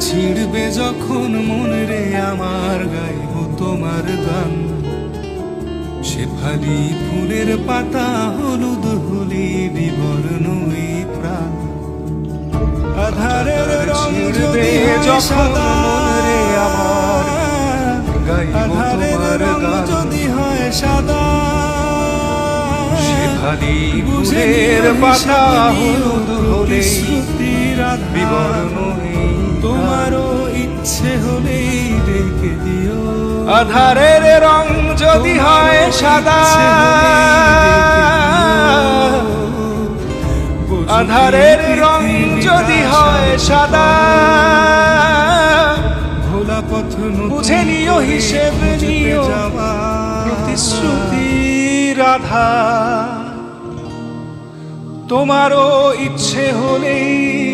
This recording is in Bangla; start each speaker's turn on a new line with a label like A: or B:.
A: ছিড়বে যখন মন রে আমার, গাইব তোমার গান। শেফালি ফুলের পাতা হলুদ হলে বিবর্ণ এই প্রাণ। আধারের রং ছিড়বে যখন মন রে আমার, গাইব তোমার গান। যদি হয় সাদা, শেফালি ফুলের পাতা হলুদ হলে বিবর্ণ এই তোমারও ইচ্ছে হলেই রেখে দিও। আধারের রং যদি হয় সাদা, আধারের রং যদি হয় সাদা, ভোলা পথ বুঝে নিও, হিসেব নিও, প্রতিশ্রুতি রাধা। তোমারও ইচ্ছে হলেই